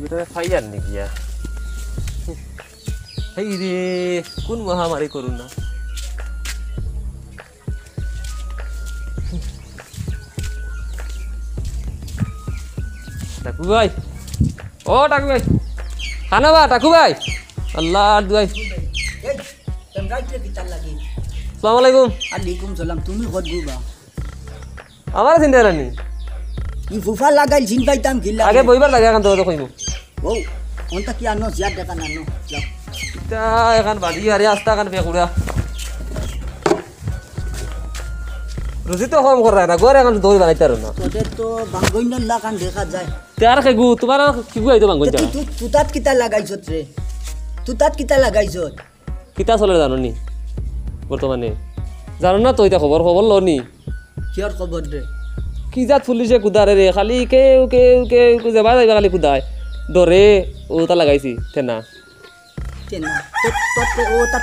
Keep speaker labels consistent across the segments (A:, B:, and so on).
A: এটা ফাইয়ার নাকি এই রে কোন মহামারী করুন না টাকু ভাই ও টাকু ভাই খানা বা টাকু ভাই আল্লাহ দুয়াই আসসালামু আলাইকুম
B: আলাইকুম সালাম তুমি কত গুবা
A: আমার চিন্তা রানি
B: ই ফুফা লাগাইল চিন পাইতাম কি লাগে
A: আগে বইবার লাগে এখন তো কইব
B: ও কোনটা কি আনো জিয়ার দেখা নানো যাও
A: এটা এখন বাড়ি আরে আস্তা এখন ফেকুড়া রুজি তো কম করা না ঘরে এখন দই বানাইতে আর না
B: তোদের তো বাঙ্গইন লাগান দেখা যায়
A: তার খেগু তোমার কিগু আইতো বাঙ্গন যা
B: তুই তুতাত কিতা লাগাইছত রে তুতাত কিতা লাগাইছত
A: কিতা চলে জানো নি বর্তমানে জানো না তো এটা খবর খবর লনি
B: কিয়র খবর রে
A: কি জাত পুলিশে কুদারে রে খালি কেউ কেউ কেউ যাবা যাইবা খালি কুদায় ডরে ও তা লাগাইছি তেনা
B: তেনা তো ও তা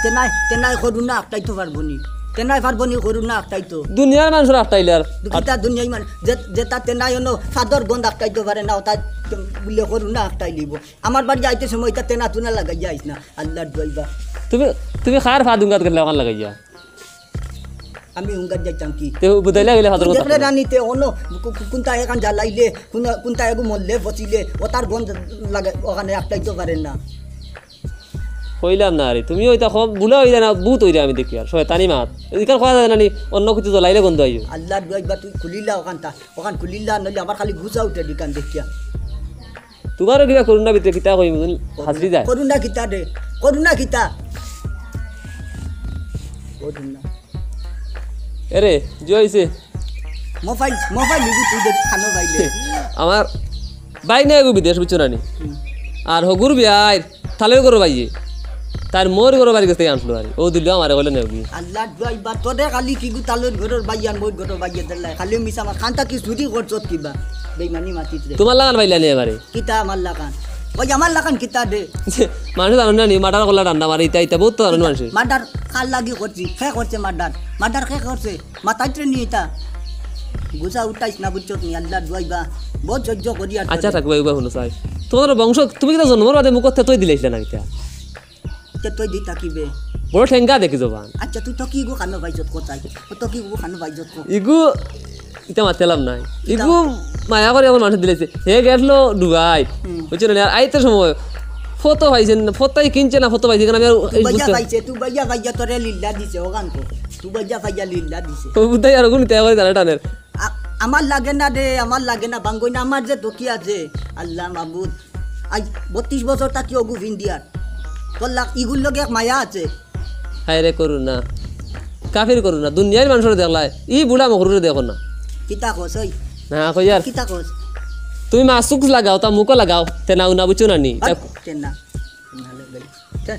B: তেনাই করু না একটাই তো পারবো নি তেনাই পারবো নি করু না একটাই তো
A: দুনিয়ার মানুষের আটটাইলে আর
B: দুকিতা দুনিয়াই মানে যে তা তেনাই হলো ফাদর বন্ধ একটাই তো পারে না তা বলে করু না একটাই লিব আমার বাড়ি যাইতে সময় তা তেনা তুনা লাগাই যাইস না আল্লাহর দইবা
A: তুমি তুমি খার ফাদুঙ্গাত গেলে ওখান লাগাই যা
B: আমি হুঙ্গার যাইতাম কি
A: তে বুদাইলা গেলে ফাদর
B: দেখলে রানিতে অন্য কোনটা এখান জ্বালাইলে কোনটা এগু মরলে বচিলে ও তার গন্ধ লাগে ওখানে একটাই তো পারেন না
A: কইলাম না রে তুমি ওইটা খুব ভুলে হই না বহুত হই আমি দেখি আর শয়তানি মাত এদিকে খাওয়া যায় না নি অন্য কিছু জ্বলাইলে গন্ধ আইও
B: আল্লাহর দইবা তুই খুলিলা ওখান খুলিলা নইলে আবার খালি ঘুষা উঠে দিকান দেখিয়া
A: তোমারও কিবা করুন না ভিতরে কিতা কইম হাজরি যায়
B: করুণা কিতা রে করুণা কিতা করুণা
A: এরে জি হইছে
B: মোবাইল লিবি তুই দেখ খানো বাইলে
A: আমার বাই নাই গো বিদেশ বুঝছো নানি আর হগুর বিয়াই থালে করো বাইয়ে তার মোর করো বাড়ি গেছে আনলো আর ও দিল আমারে কইলে নেবি
B: আল্লাহ দইবা তোরে খালি কি গুতালোর ঘরের বাইয়ান মোর ঘরের বাইয়ে দেলাই খালি মিছা মা খানটা কি চুরি করছত কিবা বেইমানি মাতিত রে
A: তোমার লাগান বাইলা নি এবারে
B: কিতা আমার লাগান ওই আমার লাগান কিতা দে
A: মানুষ জানো না নি মাটার কলা রান্না মারি ইতা ইতা বহুত তো জানো মানুষ
B: মার্ডার কাল লাগি করছি খে করছে মার্ডার খে করছে মাথাইতে নি এটা গুজা উঠাইছ না বুঝছো নি আল্লাহ দইবা বহুত সহ্য করি আর
A: আচ্ছা থাকবে ওইবা শুনো চাই তোমার বংশ তুমি কিটা জন্মর বাদে মুখ তুই দিলাইছিল না কিটা
B: তে তুই দি থাকিবে
A: বড় ঠেঙ্গা দেখি জবান
B: আচ্ছা তুই তো কি গো খানো বাইজত কোথায় তো কি গো খানো বাইজত কো
A: ইগু ইটা মাতেলাম নাই ইগু মায়া করে আমার মানুষ দিলেছে হে গেছলো ডুবাই বুঝছো না আর আইতে সময় ফটো পাইছেন ফটোই কিনছে না ফটো পাইছে কেন আমি
B: বাইয়া পাইছে তুই বাইয়া তোরে লিল্লা দিছে ওগান কো তুই বাইয়া লিল্লা দিছে
A: বুঝাই আর কোন তেয়া করে জানে টানের
B: আমার লাগে না রে আমার লাগে না বাঙ্গই না আমার যে দকি আছে আল্লাহ মাহবুদ আজ 32 বছর তাকি ওগু ইন্ডিয়ার তোর লাগ ইগুর লগে এক মায়া আছে
A: হায় রে করু না কাফির করু না দুনিয়ার মানুষের দেখলাই ই বুড়া মকরুরে দেখো না
B: কিতা কস ওই
A: না কই আর
B: কিতা কস
A: তুমি মাসুক লাগাও তা মুকো লাগাও তেনা উনা বুঝছো না নি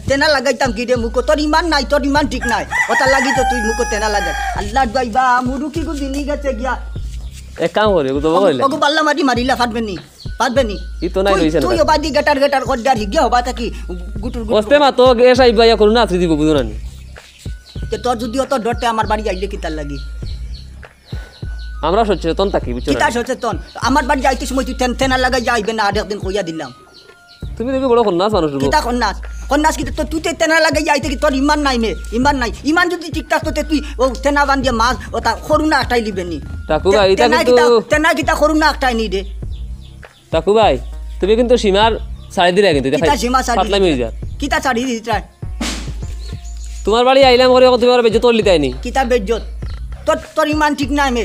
B: তেনা লাগাইতাম কি রে মুকো তোর ইমান নাই তোর ইমান ঠিক নাই ওটা লাগি তো তুই মুকো তেনা লাগাই আল্লাহ দইবা মুরু কি গো দিনি গেছে গিয়া
A: এক কাম করে তো বলে
B: ওগো বাল্লা মারিলা ফাটবেনি
A: ই তো নাই রইছে না
B: তুই ওবাদি গটার কড্ডার হিগিয়া হবা তাকি গুটুর
A: ওস্তে মা তো এস আই বাইয়া করু না আত্রি দিব বুঝো না নি
B: তে তোর যদি অত ডরতে আমার বাড়ি আইলে কি তার লাগি
A: আমরা সচেতন থাকি বুঝছো
B: কিতা
A: না
B: সচেতন আমার বাড়ি যাইতে সময় তুই তেনা লাগাই যাইবে না আর একদিন কইয়া দিলাম
A: তুমি দেখি বড় কন্যাস মানুষ
B: কিতা কন্যাস কি তো তুই তেনা লাগাই যাইতে কি তোর ইমান নাই ইমান যদি ঠিক থাকতো তুই ও তেনা বান্ধিয়া মাছ ওটা করুণা একটাই লিবে নি
A: টাকু ভাই এটা কিন্তু
B: তেনা কিতা করুণা একটাই নি রে
A: টাকু ভাই তুমি কিন্তু সীমার ছাড়ি দিলে কিন্তু
B: কিতা সীমা
A: পাতলামি হয়ে যায়
B: কিতা ছাড়ি দিতা
A: তোমার বাড়ি আইলাম করে তুমি আর বেজে তোর লিতাইনি
B: কিতা বেজ্জত তোর ইমান ঠিক নাই মে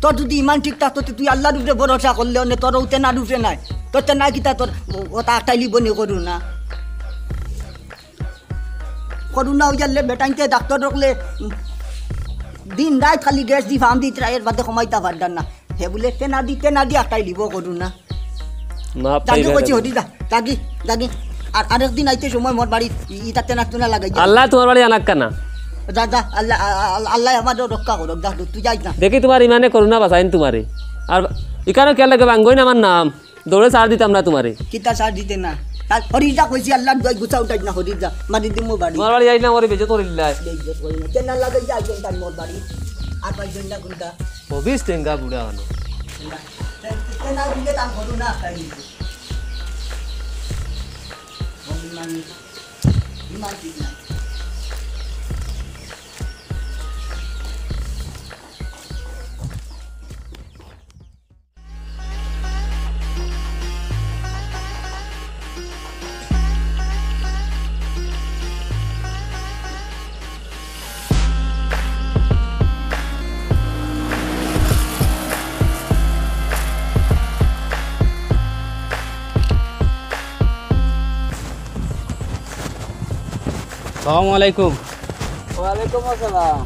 B: তোর যদি ইমান ঠিক থাকতো তুই আল্লাহর উপরে ভরসা করলে অন্য তোর তেনার উপরে নাই তোর তেনা কিতা তোর ওটা একটাই লিব নি করুণা হয়ে যালে বেটাইতে ডাক্তার রাখলে দিন রাত খালি গ্যাস দি ফার্ম দিতে এর বাদে কমাইতে পারদার না হে বলে তেনা দি একটাই লিব করুণা তাকে কইছি হরি দাগি আর আরেকদিন আইতে সময় মোর বাড়ি ইটা তেনা লাগাই
A: আল্লাহ তোমার বাড়ি আনাক কানা
B: যা আল্লাহ আমাদের রক্ষা করুক যা তুই যাইস না
A: দেখি তোমার ইমানে করুণা বাঁচাইন তোমারে আর ইকানো কে লাগে বাঙ্গই না আমার নাম দৌড়ে সার দিতাম না তোমারে
B: কিতা সার দিতে না হরিজা কইছি আল্লাহ দই গুছা উঠাই না হরিজা মারি দিমু বাড়ি
A: তোমার বাড়ি আইলাম ওরে বেজে তোর ইল্লাই
B: তেনা লাগাই যাইছেন তার মোর বাড়ি আর পাইছেন না কোনটা
A: অবিস টেঙ্গা বুড়া হলো
B: তেনা দিলে তার করুণা খাই ইমান ঠিক নাই
C: আসসালামু আলাইকুম।
D: ওয়ালাইকুম আসসালাম।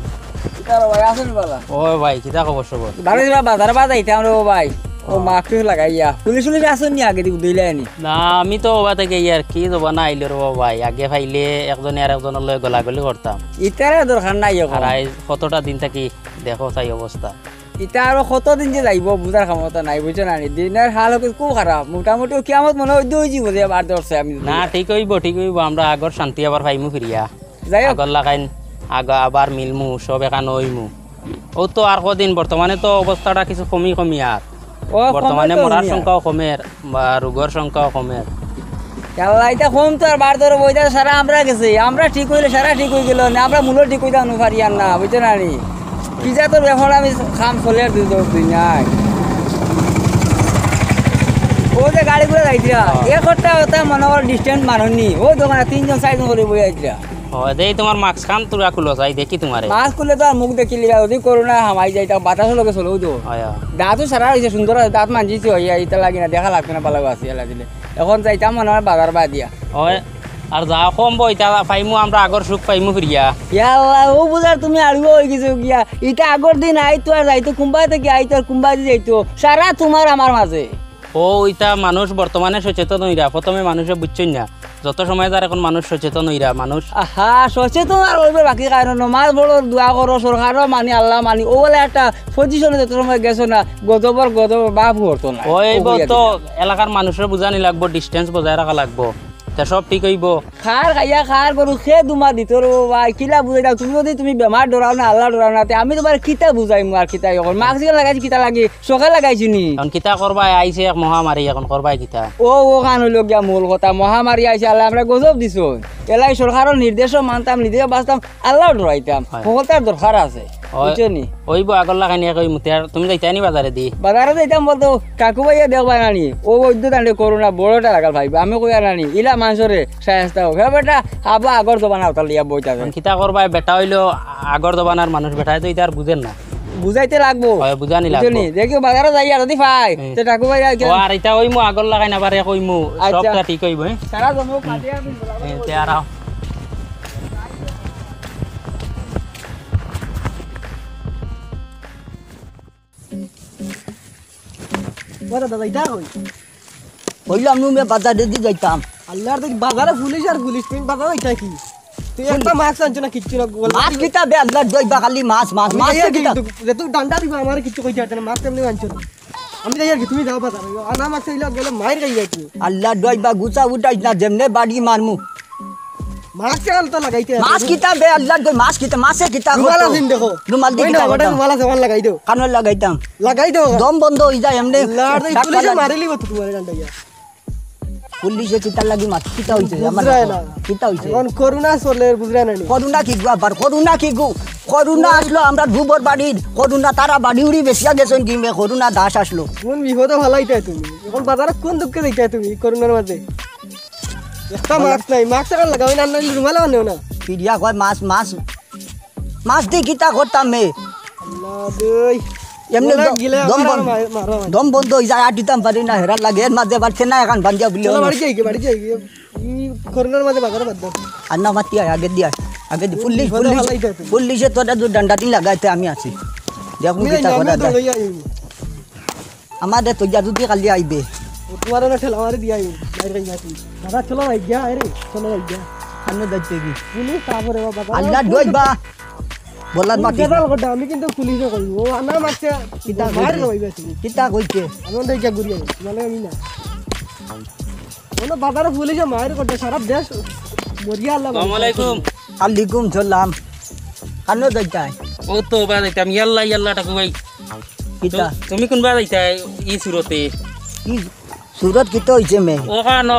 D: কিতা রে ভাই আছেন বালা?
C: ও ভাই কিতা খবর সবর?
D: বারে দিবা বাজার বাজাইতাম রে ভাই। ও মাস্ক লাগাইয়া। পুলিশ আসুন নি আগে দিব দিলানি।
C: না আমি তো ওবা থেকে ইয়ার কি যাব না আইলো রে ভাই, আগে ফাইলে একজনে আর একজনের লয় গলাগলি করতাম।
D: ইতারে দরকার নাই এখন।
C: আর কতটা দিন থাকি দেখো তাই অবস্থা।
D: ইতা আর কতদিন যে যাইব বুঝার ক্ষমতা নাই বুঝছো না দিনের হাল খুব খারাপ মোটামুটি কিয়ামত মনে হয় দুই জীব যে বার ধরছে আমি
C: না ঠিক হইব আমরা আগর শান্তি আবার পাইমু ফিরিয়া
D: যাই হোক
C: আগর লাগাইন আবার মিলমু সব এখান হইমু। ও তো আর কদিন বর্তমানে তো অবস্থাটা কিছু কমি আর
D: ও
C: বর্তমানে মরার সংখ্যাও কমের বা রোগের সংখ্যাও কমের।
D: আল্লাহ এটা কম তো আর বার ধরে বইটা সারা আমরা গেছি আমরা ঠিক হইলে সারা ঠিক হয়ে গেল না আমরা মূল ঠিক হইতাম না পারি আর না বুঝছো না নি কি যা তোর এখন আমি খাম চলে আর দুই নাই ও যে গাড়ি করে যাইছিলা এক ঘন্টা ওটা মনে কর ডিস্টেন্স মানুষনি ও দোকানে 3 জন 4 জন করে বই আইছিলা
C: ও দেই তোমার মাস্ক খান তুরা খুলো চাই দেখি তোমারে
D: মাছ খুললে তো আর মুখ দেখিলি যদি করোনা হামাই যাইতা বাতাস লগে চলো তো
C: হয়
D: দাঁতও সারা হয়েছে সুন্দর দাঁত মানজিছে হইয়া ইটা লাগি না দেখা লাগবে না ভালো আছে এলা দিলে এখন যাইতাম মনে হয় বাজার বা দিয়া
C: হয় আর যা কম বইতা পাইমু আমরা আগর সুখ পাইমু ফিরিয়া।
D: ইয়াল্লা ও বুঝার তুমি আড়িও হয়ে গেছো গিয়া ইটা আগর দিন আইতো আর যাইতো কুম্বাই থেকে আইতো আর কুম্বাই যাইতো সারা তোমার আমার মাঝে
C: ও ইটা মানুষ বর্তমানে সচেতন হইরা প্রথমে মানুষে বুঝছেন না যত সময় যার এখন মানুষ সচেতন হইরা মানুষ
D: আহা সচেতন আর ওইবে বাকি কারণ মাছ বড় দোয়া করো সরকারও মানি আল্লাহ মানি ও বলে একটা পজিশনে যত সময় গেছো না গজবর বাপ হতো না
C: ওই তো এলাকার মানুষের বুঝানি লাগবো ডিস্টেন্স বজায় রাখা লাগবো তা সব ঠিক হইব।
D: খার খাইয়া খার করু সে তোমার দিত ভাই কিলা বুঝাই দাও তুমি যদি তুমি বেমার ডরাও না আল্লাহ ডরাও না আমি তোমার কিতা বুঝাইম আর কিতা এখন মাস্ক লাগাইছি কিতা লাগি চোখে লাগাইছি নি
C: এখন কিতা করবাই আইছে এক মহামারী এখন করবাই কিতা
D: ও খান হইল গিয়া মূল কথা মহামারী আইছে আল্লাহ আমরা গজব দিছ এলাই সরকারের নির্দেশও মানতাম নিজে বাঁচতাম আল্লাহ ডরাইতাম সকলটার দরকার আছে বুঝছো নি
C: ওইব আগর লাগাই নিয়ে কই মুতে তুমি যাইতা নি বাজারে দি
D: বাজারে যাইতাম বলতো কাকু ভাইয়া দেখবা নানি ও বৈদ্য দাঁড়ে করোনা বড়টা লাগাল ভাই আমি কইয়া নানি ইলা মানুষরে সাহায্য হোক হ্যাঁ বেটা আবা আগর জবানা ওটা লিয়া বইতা
C: কিতা করবাই বেটা হইলো আগর জবানার মানুষ বেটাই তো ইতার বুঝেন না
D: বুঝাইতে লাগবো
C: বুঝানি লাগবো
D: দেখি বাজারে যাই আর যদি পাই তে কাকু ভাই
C: আর এটা কইমু আগর লাগাই না পারে কইমু সবটা ঠিক হইব
D: সারা জমো কাটিয়া
C: তে আর
E: বড় দাদা এটা কই
B: কইলাম নু মে বাজারে দি যাইতাম
E: আল্লাহর তো বাজারে পুলিশ আর পুলিশ তুমি বাজারে এটা কি তুই একটা মাছ আনছ না কিচ্ছু না
B: মাছ কিতা বে আল্লাহ দইবা খালি মাছ মাছ মাছ কিতা
E: যে তুই ডান্ডা দিবা আমার কিচ্ছু কইতে আছ না মাছ এমনি আনছ না আমি যাই আর কি তুমি যাও বাজারে আনা মাছ ইলা গেলে মাইর গাই যাই
B: আল্লাহ দইবা গুছা উঠাই না যেমনে বাড়ি মারমু
E: মাছ চাল তো লাগাইতে
B: মাছ কিতা বে আল্লাহ দই মাছ কিতা মাছে কিতা
E: রুমাল আছে দেখো
B: রুমাল দি
E: ওই না ওটা রুমাল আছে ওয়ান লাগাই দাও
B: কানো লাগাইতাম
E: লাগাই দাও
B: দম বন্ধ হই যায় এমনে
E: আল্লাহর তো পুলিশে মারিলি তো তোমার ডান্ডা ইয়া
B: পুলিশে কিতা লাগি মাছ কিতা হইছে আমার
E: বুঝরাই না।
B: কিতা হইছে
E: এখন করোনা চলে বুঝরা না নি
B: করুণা কি গো আবার করুণা কি গো করুণা আসলো আমরা ধুবর বাড়ির করুণা তারা বাড়ি উড়ি বেশিয়া গেছেন কি মে করুণা দাস আসলো
E: কোন বিপদে ভালাইতা তুমি এখন বাজারে কোন দুঃখে যাইতা তুমি করোনার মাঝে একটা মাছ নাই মাছ আর লাগাও না না রুমাল আনো না
B: পিডিয়া কয় মাছ মাছ মাছ দি কিতা করতাম মে
E: আল্লাহ দই
B: এমনি
E: গিলে
B: দম
E: আমার
B: বন্ধ
E: মারো
B: দম বন্ধ হয়ে যায় আটিতাম পারি না হেরার লাগে এর মাঝে বাড়ছে না এখন বান্ধিয়া বলি
E: চলো বাড়ি যাই করোনার মাঝে বাজারে বাদ দাও
B: আর না মাতি আগে দিয়া আগে দি পুলিশ
E: বিপদে
B: পুলিশ
E: ভালাইতা তুমি।
B: পুলিশে তোরা তো ডান্ডাটি লাগাইতে আমি আছি দেখুন
E: তুমি
B: কিতা
E: নাম
B: করা
E: তো
B: যায়
E: লইয়া আইবি
B: আমাদের তো যদি কালি আইবে
E: তোমার না ঠেলা মারি দিয়া আইবি বাইরে যাই তুমি দাদা চলো আই গিয়া আরে চলো আই গিয়া
B: আমি যাইতে কি
E: পুলিশ তারপরে বাবা
B: আল্লাহ দইবা বলার মাটি
E: গেদাল কথা আমি কিন্তু পুলিশে কই ও আনা মারছে
B: কিতা
E: মার
B: কইছে?
E: কইবে তুমি
B: কিতা কইছে
E: আমি ওই গিয়া ঘুরিয়ে মানে আমি না ওনা বাজারে পুলিশে মার করতে সারা দেশ মরিয়া আল্লাহ
C: আসসালামু আলাইকুম।
B: আলাইকুম সালাম কানো যাইতাই
C: ও তো বা যাইতাম ইয়াল্লা টাকু ভাই
B: কিতা
C: তুমি কোনবা যাইতা ই সুরতে
B: কি সুরত কিতা হইছে মে
C: ওখান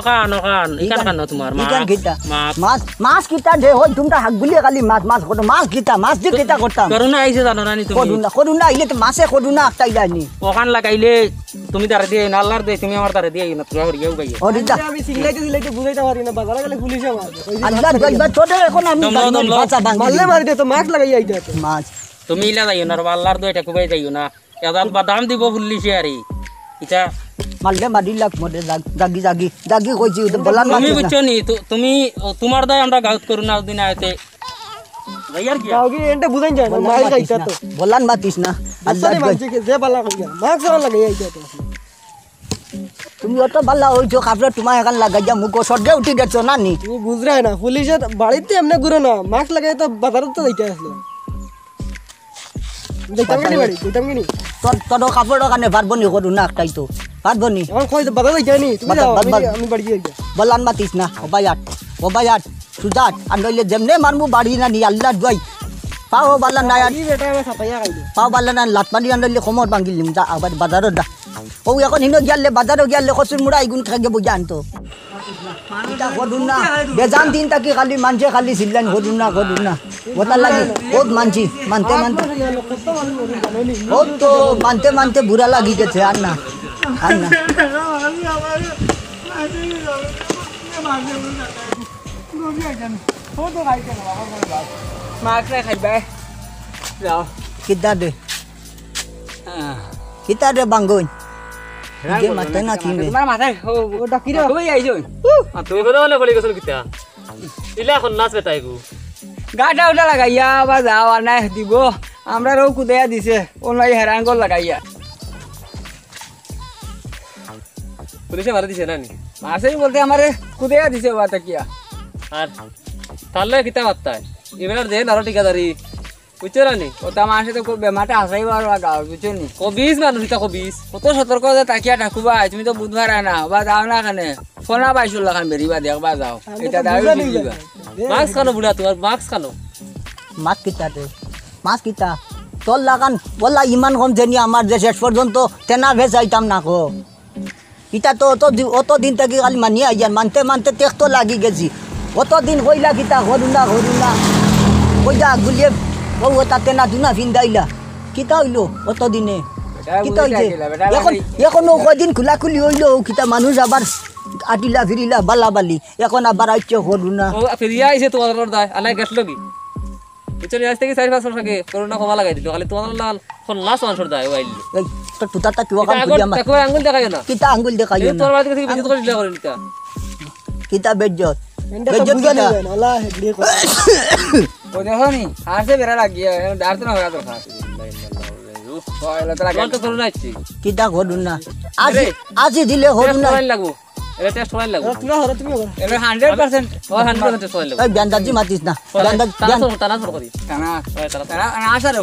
C: ইখান কান তোমার
B: ইকান কিতা
C: মাছ
B: মাছ মাছ কিতা দে হই তোমরা হাগগুলি খালি মাছ মাছ করো মাছ কিতা মাছ দি কিতা করতাম
C: করুণা আইছে জানো না নি তুমি
B: করুনা আইলে তো মাছে করুনা একটাই যায়নি
C: ওখান লাগাইলে তুমি তারে দিয়ে না আল্লাহর দিয়ে তুমি আমার তারে দিয়ে না তুই হরিয়াও গাইয়ে
B: হরিদা
E: আমি সিলাইতে বুঝাইতে পারি না বাজারে গেলে পুলিশে মারে
B: আল্লাহ গইবা তোদের এখন আমি বাচ্চা
E: মারলে
B: বাংলা
E: মারি দে তো মাছ লাগাই আইতে আছে
B: মাছ
C: তুমি ইলা যাইও না আল্লাহর দইটা কুবাই যাইও না এদাল বাদাম দিব পুলিশে আরে এটা
B: মারলে মারিলাক মরে জাগি জাগি জাগি কইছি বলান
C: তুমি
B: মাছ
C: বুঝছো নি তুমি তোমার দায় আমরা গাউত করু না দিন আইতে যাইয়ার কি
E: কাউকে এন্টা বুঝাই যায় না মাছ খাইতা তো
B: বলান মাতিস না আল্লাহ
E: আল্লাহ মানছে যে বালা কইয়া মাছ লাগাই আইতে আছে
B: তুমি অত বালা হইছো কাপড় তোমার এখন লাগাইয়া মুখ সর্দে উঠি গেছো না নি
E: তুমি বুঝরাই না পুলিশের বাড়িতে এমনি ঘুরে না মাছ লাগাই তো বাজারে তো যাইতে আসলো যাইতাম কি বাড়ি যাইতাম কি
B: তোর কাপড় কানে পারবো নি করু না একটাই তো পারবো নি
E: এখন কই বাজারে যাইতা নি তুমি যাও আমি বাড়ি যাই
B: বলান মাতিস না ওবায়াট সুজাত আর নইলে যেমনে মারমু বাড়ি না নি আল্লাহ দুয়াই পাও বালা না
E: এই বেটা আমি ছাপাইয়া খাইলো
B: পাও বালা না লাত মারি আনলে কোমর ভাঙিলিম যা আবার বাজারত দা ও এখন হিনো গিয়ালে বাজারও গিয়ালে কচুর মুড়া ইগুন খাগে বুঝা আনতো করুন না বেজান দিন তাকি খালি মানছে খালি সিল্লান করুন না ওটা লাগে বহুত মানছি মানতে বহুত তো মানতে বুড়া লাগি গেছে আর না
D: মাছ খাইবা যাও
B: কিতা দে বাঙ্গুন ইগে মাতে না কিনবে
D: তোমার মাথায় ও ডাকিরা কই আইছো
A: তুমি কথা বলে বলি গেছিল কিতা ইলা এখন নাচ বেটাই গো
D: গাটা ওটা লাগাইয়া বা যাও আর নাই দিব আমরা রৌ কুদাইয়া দিছে ওলাই হেরান কর লাগাইয়া
A: পুলিশে মারা দিছে না নি
D: মাসেই বলতে আমারে কুদাইয়া দিছে বা তাকিয়া
A: আর তাহলে কিতা মাত্তায় এবার দেন আরো ঠিকাদারি বুঝছো না নি
D: ওটা মাসে তো বেমাটা আসাই বার লাগাও বুঝছো নি
A: কবিস মানুষ ইতা কবিস
D: কত সতর্ক যে তাকিয়া ঠাকুবা তুমি তো বুধবার আনা বা যাও না কানে ফোনা পাইছো লাখান বেরিবা দেখবা যাও এটা দাও দিবা
A: মাস্ক খানো বুড়া তোমার মাস্ক খানো
B: মাছ কিতা তোর লাগান বললা ইমান কম জেনি আমার যে শেষ পর্যন্ত তেনা ভেজ আইতাম না কো ইটা তো অত দিন থেকে খালি মানিয়ে আইয়ার মানতে তেখ তো লাগি গেছি অত দিন কইলা কিতা করুন না কইলা গুলিয়ে ও তাতে না দুনা ফিন্দাইলা কিতা হইলো অত দিনে কিতা হইছে এখন কয়দিন খোলাখুলি হইলো কিতা মানুষ আবার আটিলা ফিরিলা বালাবালি এখন আবার আইছে করুন না
A: ও ফিরিয়া আইছে তোমার দায় আলাই গেছলো কি বুঝছো নি আজ থেকে 4-5 বছর আগে করোনা কমা লাগাই দিল খালি তোমার লাল ফোন লাস মানুষের দায় ওইলি
B: এই তো তুতাটা কিবা কাম করি আমার
A: তাকো আঙ্গুল দেখাইও না
B: কিতা আঙ্গুল দেখাইও না
A: তোর বাড়ি থেকে বিদ্যুৎ করে দিলা করে নিতা
B: কিতা বেজ্জত
E: এন্টা তো বুঝানি যায় না আল্লাহ হেডলি কো
D: ও দেখো নি হাসে বেরা লাগিয়া ডার তো না হওয়া দরকার ওইলা তো লাগে
A: তোমার তো করোনা আইছে
B: কিতা করুন না আজি দিলে করুন না
A: টেস্ট লাগবো এটা টেস্ট করাই লাগবো
E: তুমি করো
D: এটা 100%
A: ও 100% টেস্ট করাই লাগবো
B: এই ব্যান্দাজি মাতিস না
A: টানা সর করি
D: কানা
A: ওই তারা
D: কানা আশা রে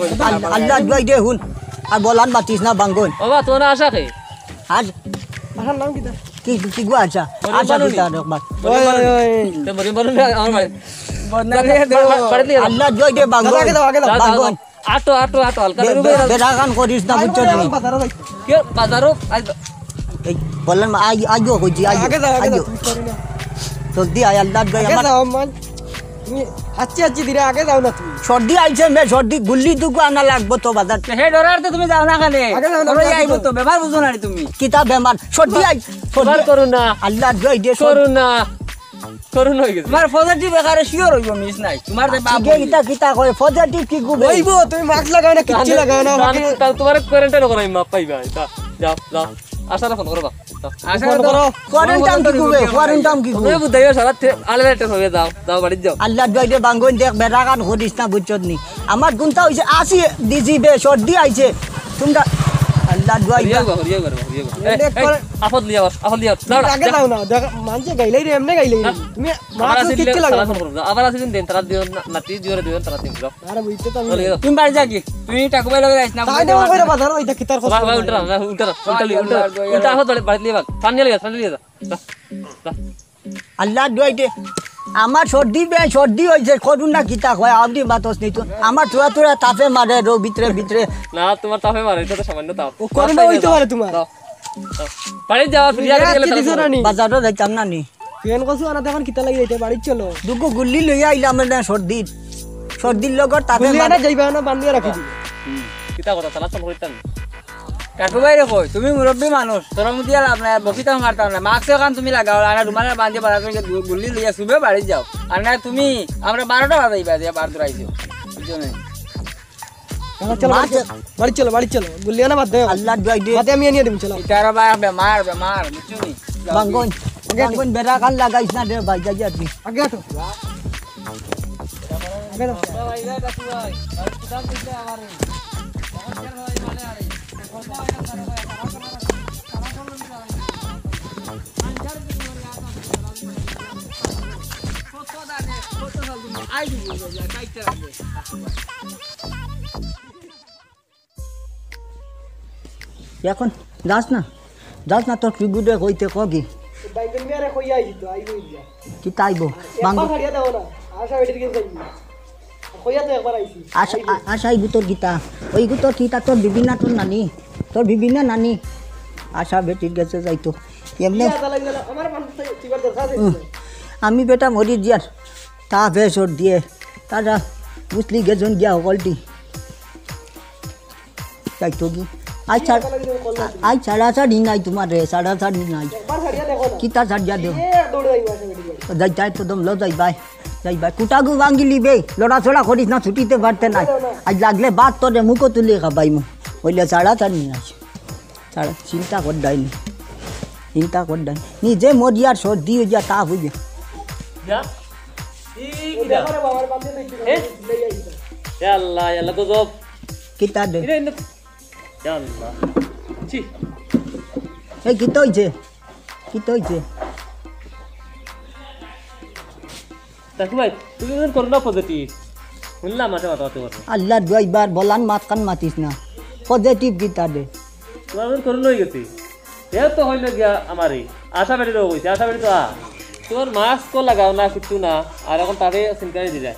B: আল্লাহ দুয়াই দে হুন আর বলান মাতিস না বাঙ্গন
A: ও বা তোর আশা কে
B: আজ
E: আহার নাম কিতা
B: কি গো আচ্ছা আচ্ছা কিতা রকমার
A: তে মরি মরি আমার ভাই
D: বদনামে
A: পড়ে দিয়ে
B: আল্লাহ দুয়াই দে বাঙ্গন
E: আগে দাও
B: বাঙ্গন
A: আটো হালকা রুবে
B: বেরাগান করিস না বুঝছো তুমি
E: বাজারে যাই
A: কে বাজারও আজ
B: এই বলেন আইও কইছি
E: আগে দাও
B: আইও
E: তুমি করো না
B: জলদি আয় আল্লাহ দুয়াই
E: আগে
B: আমার
E: দাও মান তুমি আচ্ছি দিরে আগে যাও না তুমি
B: সর্দি আইছে মে সর্দি গুল্লি দুগু আনা লাগবো তো বাজার
D: হে ডরারতে তুমি যাও না কানে
E: আগে যাও না,
D: ওই
E: আগে
D: আইবো
E: যাও।
D: তো ব্যবহার বুঝো না তুমি
B: কিতা বেমার সর্দি আই
A: তোমার করোনা
B: আল্লাহ দুয়াই দে
A: করোনা হয়ে গেছে
D: তোমার পজিটিভ একারে শিওর হইব মিস নাই তোমার যে বাপ
B: কিতা কয় পজিটিভ কি গুবে
E: ওইবো তুমি মাস্ক লাগাও না কিচ্ছু লাগাও না
A: তোমার কোয়ারেন্টাইন করাই মা পাইবা যাও আশা রাখো করবা
D: আশা
E: ফোন করো
B: কোয়ারেন্টাইন কি গুবে কোয়ারেন্টাইন কি গুবে
A: তুমি বুঝাইও সারা আলাদা টেস্ট হবে যাও বাড়ি যাও
B: আল্লাহ দুয়াইতে বাঙ্গন দেখ বেড়াগান হরিস না বুঝছত নি আমার গুনতা হইছে আসি দিছি বে সর্দি আইছে তোমরা আল্লাহ দুয়াই
A: আপদ লিয়া
E: আগে যাও না দেখ মানছে গাইলাই রে এমনি গাইলাই তুমি মাস্ক কিচ্ছু লাগাও
A: আবার আসিলেন দেন তারা দিও নাতি জোরে দিবেন তারা দিন যাও
E: আরে বুঝতে তো আমি
A: চলে যাও
D: তুমি বাড়ি যা কি তুমি টাকা পাই লগে যাইছ না
E: তাই না কইরা বাজারে যাইতা কিতার কথা
A: ভাই উল্টা আপদ বাড়ি লিয়া পানি লিয়া
B: আল্লাহ দুয়াইতে আমার সর্দি হইছে করুন না কিতা কয় আপনি বাতস নি তো আমার তোরা তাপে মারে রো ভিতরে
A: না তোমার তাপে মারে এটা তো সামান্য তাপ
E: ও করোনা হইতে পারে তোমার
A: বাড়ি যাওয়া ফিরিয়া গেলে
E: দিছো না নি
B: বাজারও যাইতাম না নি
E: ফেন কসু আনা দেখুন কিতা লাগি যাইতে বাড়ি চলো
B: দুগু গুল্লি লইয়া আইলাম না সর্দির লগত তাতে
E: গুলি আনা যাইবা না বান্ধিয়া রাখি দিবি
A: কিতা কথা চালা চাল করিতাম
D: কাকু ভাই রে কই তুমি মুরব্বী মানুষ তোর মুদিয়া লাভ নাই বকিতাম মারতাম না মাস্কের কান তুমি লাগাও আর রুমালের বান্ধে বাড়া তুমি গুল্লি লইয়া শুবে বাড়ি যাও আর না তুমি আমরা 12টা বাজাইবা দিয়া বার দরাইছো বুঝছো না
E: চলো বাড়ি চলো গুলি আনা বাদ দে
B: আল্লাহ দুয়াই দে
E: বাদে আমি আনিয়ে দেব চলো
D: ইতারা ভাই বেমার বুঝছো নি
B: বাঙ্গন বেড়া কান লাগাইছ না রে ভাই যাই যাবি
E: আগে আটো আগে দাও
B: এখন যাস না তোর ফিগুরে কইতে কগি
E: বাইকেন মেরে কই আইছি তো আইবো ইয়া
B: কি তাইবো
E: একবার
B: বাঙ্গন
E: হারিয়া দাও না আশা বেটির দিকে যাইবি কইয়া তো একবার আইছি
B: আশাই গুতর গীতা ওই গুতর গীতা তোর বিভিন্ন নানি আশা বেটির গেছে যাইতো এমনি
E: আদা লাগলে আমার মানুষ চিবার দরকার আছে
B: আমি বেটা মরি দিয়ার তা ভেসর দিয়ে তারা মুসলি গেজন গিয়া হলটি যাইতো কি আই ছাড়াছাড়ি নাই তোমার রে ছাড়াছাড়ি নাই
E: একবার হারিয়া দেখো না
B: কিতা ছাড়িয়া দেব
E: এ দৌড়ে আইবো আশা বেটির
B: যাই তো দম লো যাই বাই কুটাগু ভাঙ্গি লিবে লড়াচড়া করিস না ছুটিতে পারতে নাই আজ লাগলে বাদ তোরে মুখো তুলে খাবাই মু বললে ছাড়াছাড়ি নাই ছাড়া চিন্তা করডাইনি নিজে মরিয়ার সর্দি হইয়া তা হইয়া
A: যা
E: দেখো বাবার বান্ধে দেখি লই আইছি
A: আল্লাহ আল্লাহ তো জব
B: কিতা দে
A: এটা আল্লাহ ছি
B: এই কিতা হইছে
A: তাকু ভাই তুমি যখন করোনা পজিটিভ শুনলাম মাঠে কথা বলতে পারো
B: আল্লাহ দুইবার বলান মাত কান মাতিস না পজিটিভ কিতা দে
A: তোমার যখন করোনা হয়ে গেছে এ তো হইল গিয়া আমারই আশা বেড়ে দেবো কইছে আশা বেড়ে তো তোমার মাস্ক লাগাও না কিছু না আর এখন তারে চিন্তাই দিলে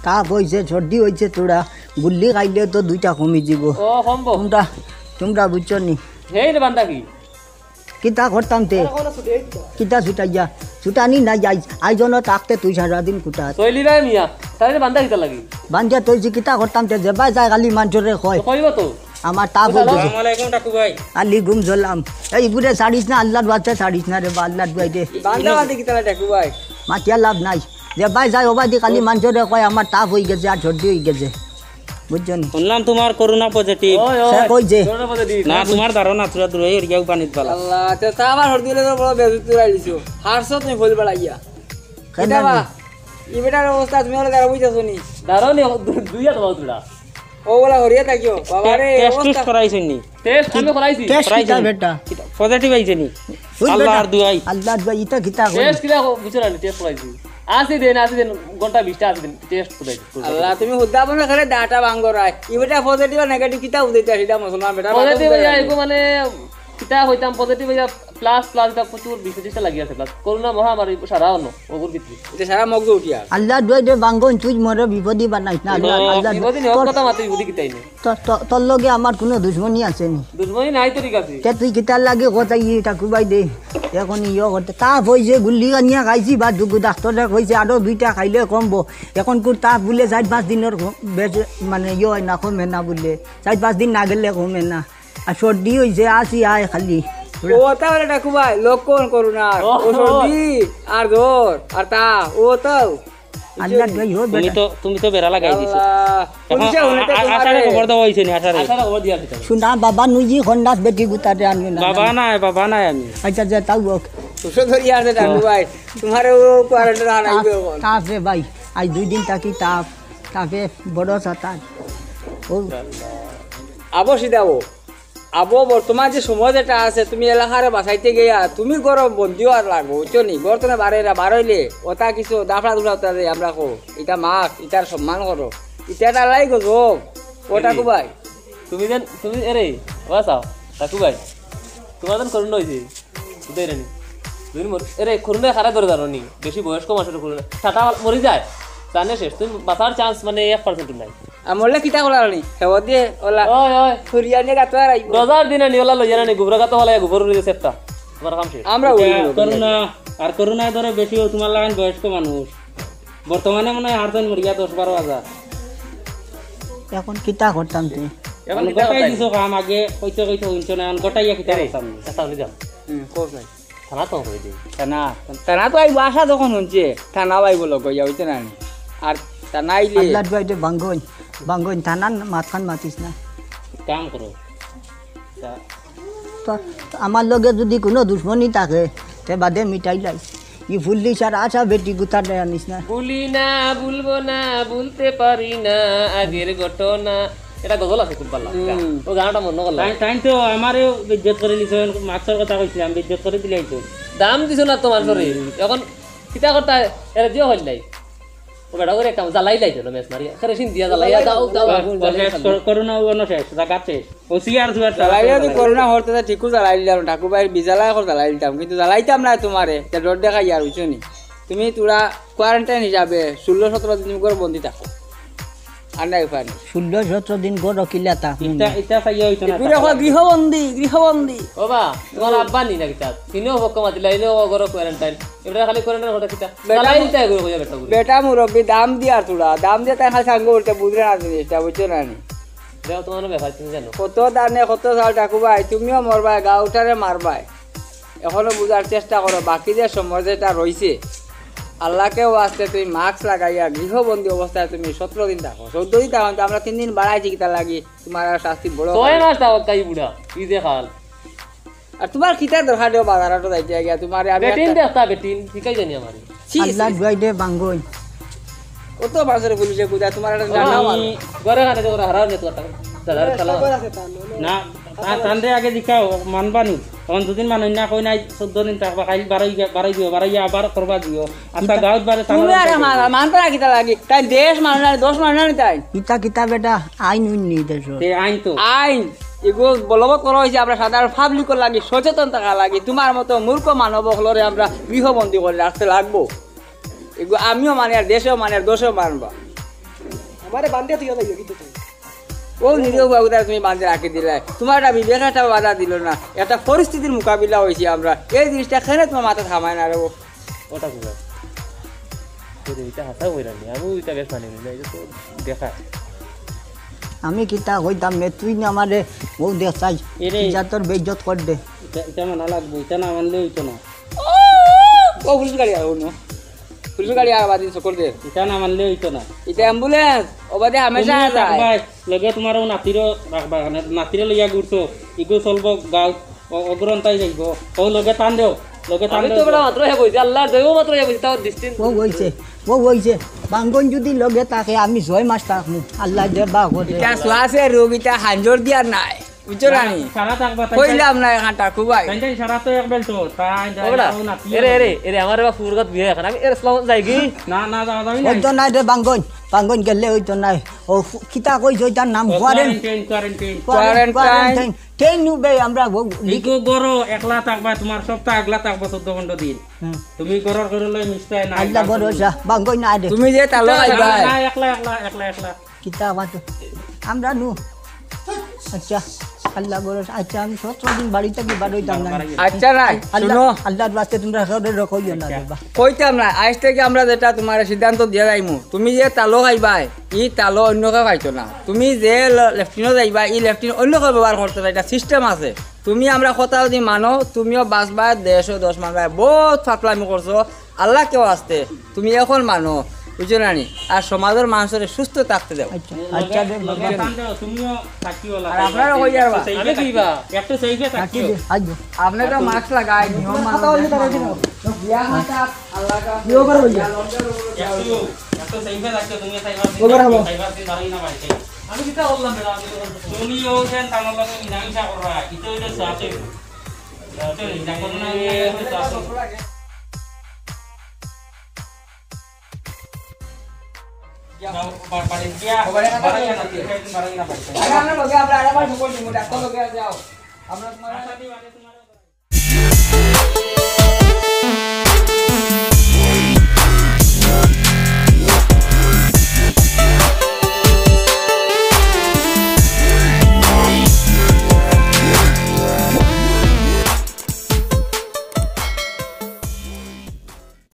B: কাপ হয়েছে সর্দি হয়েছে তোরা গুল্লি খাইলে তো দুইটা কমি যাব
A: ও সম্ভব
B: তোমরা বুঝছো নি
A: হেই রে বান্দা কি
B: কিতা করতাম তে
E: এখন ছুটি আইতো
B: কিতা ছুটাইয়া ছুটানি নাই যাই আইজন থাকতে তুই সারাদিন কুটা
A: চলি ভাই মিয়া তারে বান্দা কিতা লাগি
B: বাঞ্জা তুই যে কিতা করতাম তে যেবাই যায় খালি মানুষরে কয়
A: কইব তো
B: আমার তাপ হয়ে গেছে
C: আসসালামু আলাইকুম কাকু ভাই
B: আলি ঘুম ঝরলাম এই বুড়ে ছাড়িস না আল্লাহর বাচ্চা ছাড়িস না রে বা আল্লাহর দুয়াই দে
D: বান্দা বান্দি কি তালা কাকু ভাই
B: মাতিয়া লাভ নাই যেবাই যায় ওবাই দি খালি মানুষরে কয় আমার তাপ হয়ে গেছে আর সর্দি হয়ে গেছে বুঝছো নি
C: শুনলাম তোমার করোনা পজিটিভ
A: ওই
B: সে কইছে
A: করোনা পজিটিভ
C: না তোমার ধারণা তোরা দূরে এরিয়াও পানিত পালা
D: আল্লাহ তে তা আমার হরদি হলে বড় বেজুত রাইলিছো হারছো তুমি ফুল বাড়াইয়া
B: কেনা
D: কিতা বা ই বেটার অবস্থা তুমি হলে দাঁড়া বুঝাছো নি
A: দারুন দুইয়া তো দুড়া
D: ও বলা হরিয়া থাকিও বাবা রে
C: টেস্ট করাইছেন নি
A: টেস্ট আমি করাইছি
B: টেস্ট কিতা বেটা
C: পজিটিভ আইছে নি
B: বুঝ
C: আল্লাহর
B: বেটা,
C: দুয়াই
B: আল্লাহর দুয়াই ইতা কিতা কই
A: টেস্ট কিলা বুঝছ না টেস্ট করাইছি আসি দেন ঘন্টা 20টা আসি দেন টেস্ট করাইছি
D: আল্লাহ তুমি হুদা বনে করে ডাটা ভাঙ্গরাই ই বেটা পজিটিভ আর নেগেটিভ কিতা উদাইতা সেটা মুসলমান বেটা
A: পজিটিভ হইয়া এগো মানে কিতা হইতাম পজিটিভ হইয়া প্লাস এটা প্রচুর 20-30টা লাগি আছে প্লাস করোনা মহামারী সারা অন্য ওগুর ভিতরে
D: এটা সারা মগজ উঠিয়া
B: আল্লাহর দুয়াই দে বাঙ্গন তুই মরে বিপদি বানাইস না আল্লাহ
A: বিপদে নিহত কথা মাত্র বুদ্ধি কিতাই নেই
B: তোর লগে আমার কোনো দুশ্মনী আছে নি
A: দুশ্মনী নাই তো ঠিক আছে
B: তে তুই কিতার লাগে কথা ইয়ে ঠাকুরবাই দে এখন ইয়ে করতে তাপ হয়েছে গুল্লি কানিয়া খাইছি বা ডাক্তরে কইছে আরো 2টা খাইলে কমবো এখন কোন তাপ বলে 4-5 দিনের মানে ইয়ে হয় না কমে না বললে 4-5 দিন না গেলে কমে না আর সর্দি হয়েছে আসি আয় খালি
D: ও তা বলে ডাকু ভাই লক্ষণ করুণা ও সর্দি আর জ্বর আর তা ও তো
B: আল্লাহ ভাই হো বেটা
C: তুমি তো বেড়া লাগাই দিছো
D: পুলিশে হইতে
C: আশারে খবর দেওয়া হইছে নি আশারে
A: আশা খবর দিয়া দিতে
B: শুনা বাবা নুজি খন্ডাস বেটি গুতাতে আনিও না
C: বাবা নাই আমি
B: আচ্ছা যে তাও
D: সুসো ধরি আছে ডাকু ভাই তোমার ও কোয়ারেন্টাইন আনাইবে এখন
B: তাপ রে ভাই আজ 2 দিন থাকি তাপে বড় সাতার ও
D: আবো সিদাবো আবো বর্তমান যে সময় যেটা আছে তুমি এলাকারে বাঁচাইতে গিয়া তুমি গরম বন্দিও আর লাগবো বুঝছো নি গর তো বাড়াইলে ওটা কিছু দাফড়া দুফড়া আমরা কো এটা মাক ইটার সম্মান করো ইটা লাই গো যোগ ওটা কো ভাই
A: তুমি এরে বাসাও তাকু ভাই তোমার যেন করোনা হয়েছে বুঝতে রানি এরে করোনা খারাপ ধরে জানো নি বেশি বয়স্ক মানুষের করোনা টাটা মরি যায় জানে শেষ তুমি বাঁচার চান্স মানে 1% নাই
D: আমলে কিতা করা নি হেব দিয়ে ওলা
A: ওই ওই
D: ফুরিয়া নিয়ে গাতো আর আইব
A: রোজার দিনে নিওলা লইয়া না গোবর গাতো হলে গোবর নিয়ে সেফটা তোমার কাম শেষ
D: আমরা
C: করোনা আর করোনায় ধরে বেশি তোমার লাগান বয়স্ক মানুষ বর্তমানে মনে হয় 8জন মরিয়া 10-12 হাজার
B: এখন কিতা করতাম তুই
A: এখন
C: গোটাই দিছো কাম আগে কইতে হইছো না এখন গোটাইয়া কিতা করতাম
A: তাহলে যাও
D: কোস নাই
A: থানা তো করে দিই
D: থানা থানা তো আইব আশা যখন হচ্ছে থানা আইব লগ ইয়া হইতে না আর থানা আইলে
B: আল্লাহ দুয়াইতে বাঙ্গন থানার মাথান মাতিস না
C: কাম করো
B: তো আমার লগে যদি কোনো দুশ্মনী থাকে তে বাদে মিটাই লাই ই ফুল দিস আর আশা বেটি গুতার দেয় আনিস না
A: ভুলি না ভুলবো না ভুলতে পারি না আগের ঘটনা এটা গজল আছে খুব ভালো ও গানটা মনে করলাম
C: টাইম তো আমারও বিজ্জত করে দিছো মাছের কথা কইছিলাম বিজ্জত করে দিলে আইছো
A: দাম দিছো না তোমার শরীর এখন কিতা করতে এরা দিও হল নাই ও বেটা করে কাম জ্বালাই লাইছো না মেস মারি আরে সিন দিয়া জ্বালাইয়া দাও দাও
C: করোনা ওনো শেষ জায়গা শেষ ওসিআর জুয়ার
D: জ্বালাইলে তো করোনা হরতে তো ঠিকও জ্বালাই দিলাম ঠাকুর ভাই বিজালাই করে জ্বালাই দিতাম কিন্তু জ্বালাইতাম না তোমারে তে ডর দেখা ইয়ার বুঝছো নি তুমি তোরা কোয়ারেন্টাইন হিসাবে 16-17 দিন করে বন্দি থাকো আর নাই পানি
B: 16-17 দিন গড় কিলা তা
C: এটা চাইয়া হইতো না
D: গৃহবন্দী
A: ও বা তোমার আব্বা নি না কিতা তিনিও হক মাতিলা ইনো গর কোয়ারেন্টাইন এবারে খালি কোয়ারেন্টাইন হতে কিতা জ্বালাই দিতে গো কইয়া বেটা গুলো
D: বেটা মুরব্বী দাম দিয়া তোরা দাম দিয়ে তাই খালি সাঙ্গ উঠতে বুঝরে না জিনিসটা বুঝছো না নি
A: দেও তোমার ব্যাপার তুমি জানো
D: কত দানে কত চাল ঠাকুর ভাই তুমিও মরবাই গাউটারে মারবাই এখনো বুঝার চেষ্টা করো বাকি যে সময় যেটা রয়েছে আল্লাহকেও আসতে তুমি মাস্ক লাগাইয়া গৃহবন্দী অবস্থায় তুমি 17 দিন থাকো 14 দিন থাকো আমরা 3 দিন বাড়াইছি কিতা লাগি তোমার আর শাস্তি বড়
A: 6 মাস তাও কাই বুড়া ই যে খাল
D: আর তোমার কিতা দরকার দেও বাজারটো যাইতে গিয়া তোমার আমি
A: বেটিন দেখতা বেটিন ঠিকই জানি আমারে
B: আল্লাহ দুয়াইতে বাঙ্গন
D: কত বাজারে পুলিশে কুদা তোমার একটা জানা
A: আমি ঘরে খানে তো হারাও নে তো টাকা চালা
C: না তান্ডে আগে দেখাও মানবানি তখন দুদিন মানুষ না কই নাই 14 দিন থাকবা খালি বাড়াই আবার করবা দিও আচ্ছা গাঁত বারে
D: তুমি আর মানতা না কিতা লাগি তাই দেশ মানুষ না 10 মানুষ না তাই
B: কিতা বেটা আইন উন্নি দেশ
C: তে আইন তো
D: আইন এগুলো বলবৎ করা হয়েছে আমরা সাধারণ পাবলিকের লাগি সচেতন থাকা লাগি তোমার মতো মূর্খ মানব হলরে আমরা গৃহবন্দী করে রাখতে লাগবো এগুলো আমিও মানি আর দেশেও মানি আর দোষেও মানবা
E: আমারে বান্ধে তুই যাইও কিন্তু তুই
D: ও নিরীহ বাবুদার তুমি বান্ধে রাখি দিলে তোমার একটা বিবেক একটা বাধা দিল না একটা পরিস্থিতির মোকাবিলা হয়েছি আমরা এই জিনিসটা খেলে তোমার মাথা থামায় না রে
A: ওটা কি তোর এটা হাসা কইরা নি আমি ওইটা বেশ মানি নিলাই তো দেখা
B: আমি কিতা হইতাম নে তুই না আমারে বউ দেখাই
C: এরে।
B: তোর বেইজ্জত কর দে
C: এটা মানা লাগবো এটা না মানলে হইতো না
D: ও পুলিশ গাড়ি আর অন্য পুলিশ গাড়ি আর বাদিন সকল দে
C: এটা না মানলে হইতো না
D: এটা অ্যাম্বুলেন্স ওবাদে হামেশা যায়
C: ভাই লগে তোমার নাতিরও রাখবা নাতিরে লইয়া ঘুরতো ইগো চলবো গাঁও অগ্রন্তাই যাইব ও লগে টান দেও লগে টান
A: আমি তো
C: দেও
A: বড় মাত্র হে কইছি আল্লাহ দেও মাত্র হে কইছি তাও ডিস্টেন্স
B: ও হইছে বাঙ্গন যদি লগে তাকে আমি 6 মাস থাকমু আল্লাহ দে বা করে
D: এটা শ্বাসে রোগ এটা হাঞ্জর দিয়ার নাই বুঝছো রানি
C: সারা থাকবা
D: কইলাম না এখন ঠাকুর ভাই
C: তাই সারা তো একবেল তো তাই
A: ওবড়া
C: নাতি
A: এরে আমার বা ফুরগত বিয়ে এখন আমি এর ইসলাম যাই কি
C: না না যাওয়া যাবি না
B: হইতো নাই রে বাঙ্গন গেলে হইতো নাই ও কিতা কইছ তার নাম
D: কোয়ারেন্টাইন
B: ট্রেন নুবে আমরা
C: ইগো গরো একলা থাকবা তোমার সপ্তাহ আগলা থাকবা 14 দিন তুমি গরর করে লই মিশতাই না
B: আল্লাহ ভরসা বাঙ্গন নাই রে
D: তুমি যে তালো আইবা
C: না একলা
B: কিতা বাত আমরা নু আচ্ছা আল্লাহ ভরসা আচ্ছা আমি 17 দিন বাড়ি থেকে বার হইতাম না
D: আচ্ছা নাই শুনো
B: আল্লাহর রাস্তে তোমরা সরে রাখিও না রে বা
D: কইতাম না আজ থেকে আমরা যেটা তোমার সিদ্ধান্ত দিয়ে যাইমু তুমি যে তালো খাইবাই ই তালো অন্য কেউ খাইতো না তুমি যে লেফটিনও যাইবা ই লেফটিন অন্য কেউ ব্যবহার করতে না এটা সিস্টেম আছে তুমি আমরা কথা যদি মানো তুমিও বাঁচবা 110 মানবা বহুত ফাপলামি করছো আল্লাহ কেউ আসতে তুমি এখন মানো বুঝছো না নি আর সমাজের মানুষের সুস্থ থাকতে দাও
B: আচ্ছা আচ্ছা রে
C: তুমিও থাকিও
D: আর আপনারা কই যাবা
A: আমি কইবা
C: একটু সেইফে
B: থাকি
C: থাকিও
B: দে আইবো
D: আপনারা মাস্ক লাগাই নিয়ম মানো বিয়া হাতা আল্লাহ কা
B: ইও করে বইয়া
C: একটু সেইফে থাকিও তুমি
B: ওগরা হবো।
C: সাইবার দিন বাড়ি না বাড়ি
A: আমি কিতা বললাম বেটা
C: তুমি ওখান তামার লগে মিলামিশা করবা ইতো এটা সাথে চল জাঙ্গল না বাড়ি গিয়া বাড়ি না বাড়ি
D: আমরা লগে আমরা আরেকবার সকল দিমু ডাক্তার লগে যাও আমরা তোমার
C: সাথে বাড়ি তোমার